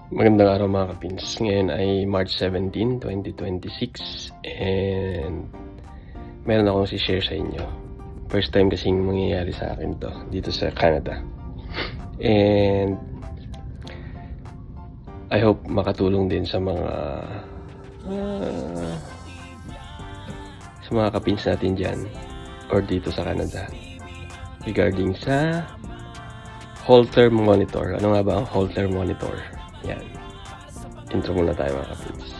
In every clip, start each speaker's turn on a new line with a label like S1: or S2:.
S1: Magandang araw mga kapins. Ngayon ay March 17, 2026 and meron akong si-share sa inyo. First time kasing mangyayari sa akin to dito sa Canada. And I hope makatulong din sa mga kapins natin dyan or dito sa Canada regarding sa Holter monitor. Ano nga ba ang Holter monitor? Yan. Intro muna tayo mga kapins.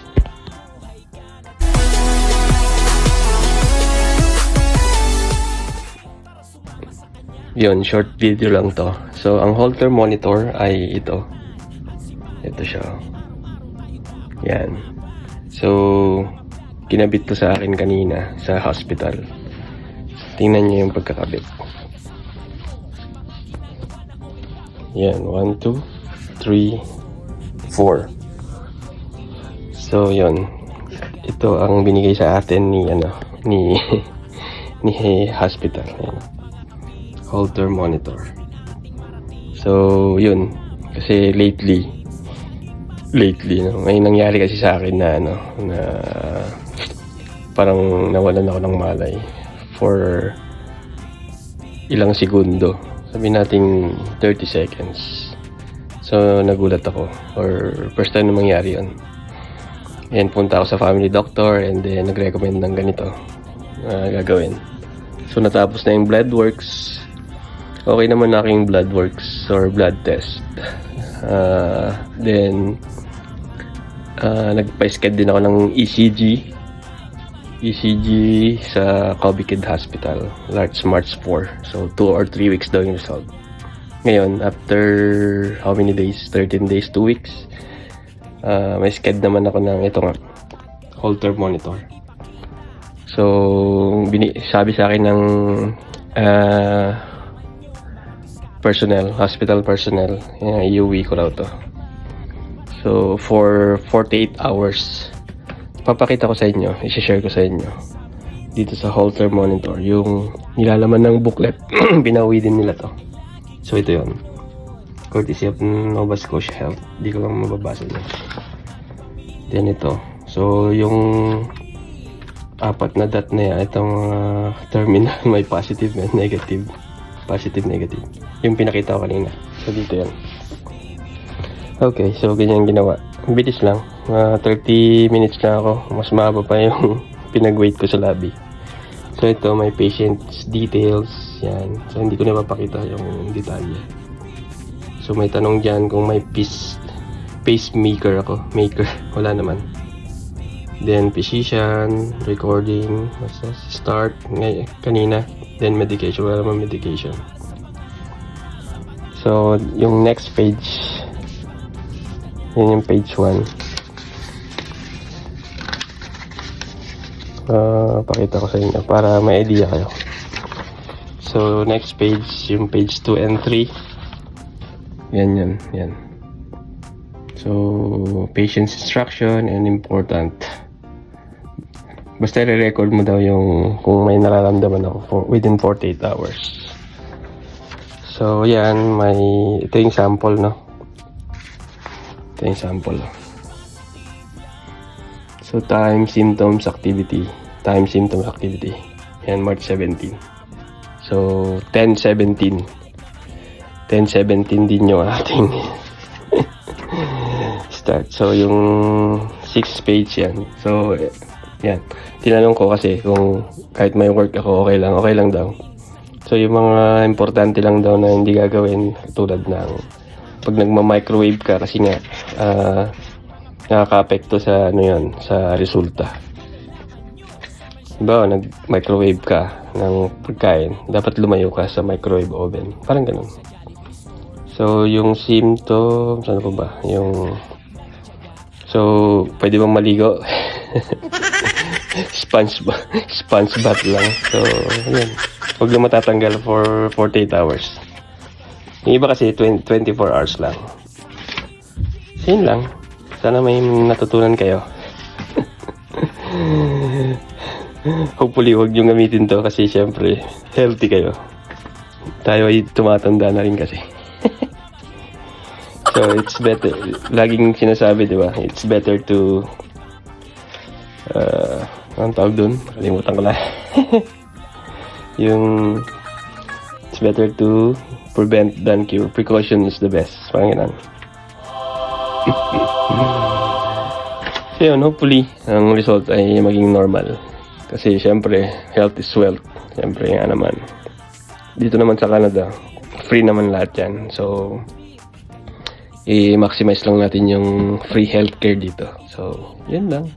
S1: Yun, short video lang to. So, ang Holter monitor ay ito. Ito siya. Yan. So, kinabit to sa akin kanina sa hospital. Tingnan niyo yung pagkakabit. Yan, 1, 2, 3, 4. So, yun. Ito ang binigay sa atin ni hospital. Yan. Holter monitor. So, yun. Kasi lately, no, may nangyari kasi sa akin na na parang nawalan ako ng malay for ilang segundo. Sabi nating 30 seconds. So, nagulat ako. Or first time na mangyari yun. And punta ako sa family doctor and then nag-recommend ng ganito gagawin. So, natapos na yung blood works. Okay naman na aking blood works or blood test. Then, nagpa-sked din ako ng ECG sa Kobe Kid Hospital, March 4. So, 2 or 3 weeks daw yung result. Ngayon, after how many days? 13 days, 2 weeks. May sked naman ako ng ito nga, Holter monitor. So, sabi sa akin ng hospital personnel, iuwi ko raw to. So, for 48 hours, papakita ko sa inyo, i-share ko sa inyo dito sa Holter monitor, yung nilalaman ng booklet. Binawi din nila to. So, ito yun. Courtesy of Nova Scotia Health. Hindi ko lang mababasa dyan. Then ito. So, yung apat na dot na yan, itong terminal, may positive and negative. Positive, negative. Yung pinakita ko kanina. So, dito yan. Okay, so ganyan ginawa. Bilis lang. 30 minutes na ako. Mas mahaba pa yung pinag-wait ko sa lobby. So, ito, may patient's details. Yan. So, hindi ko na mapakita yung detalye. So, may tanong dyan kung may pacemaker ako. Maker. Wala naman. Then, physician, recording, start, kanina. Then, medication. Wala naman medication. So, yung next page, yun yung page 1. Pakita ko sa inyo para may idea kayo. So, next page, yung page 2 and 3. Yan. So, patient's instruction and important. Basta i-record mo daw yung kung may nararamdaman ako within 48 hours. So, yan. Ito yung sample, no? Ito yung sample. So, time, symptoms, activity. Time, symptoms, activity. Yan, March 17. So, 10-17. 10-17 din yung ating start. So, yung 6th page yan. So, yan. Tinanong ko kasi kung kahit may work ako, okay lang daw. So, yung mga importante lang daw na hindi gagawin, tulad ng pag nagma-microwave ka kasi nga nakaka-apekto sa sa resulta. Diba, nag-microwave ka ng pagkain, dapat lumayo ka sa microwave oven. Parang ganun. So, yung symptoms, ano pa ba? So, pwede bang maligo? Sponge bath lang. So, yun. Huwag lang matatanggal for 48 hours. Yung iba kasi 24 hours lang. So, yun lang. Sana may natutunan kayo. Hopefully, huwag nyo gamitin to kasi syempre, healthy kayo. Tayo ay tumatanda na rin kasi. So, it's better. Laging sinasabi, di ba? It's better to... anong tawag dun? Kalimutan ko na. Yung... It's better to prevent than cure. Precaution is the best. Parang ganun. So yun, hopefully, ang result ay maging normal. Kasi syempre, health is wealth. Syempre nga naman. Dito naman sa Canada, free naman lahat yan. So, i-maximize lang natin yung free healthcare dito. So, yun lang.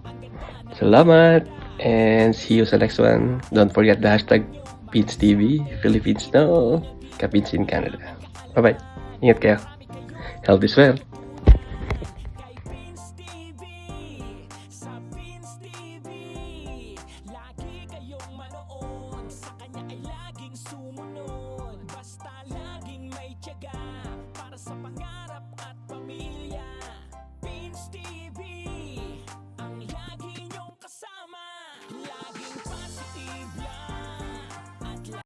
S1: Salamat! And see you sa next one. Don't forget the hashtag PeatsTV. Philippines know. Kapits in Canada. Bye-bye. Ingat kayo. Health is wealth.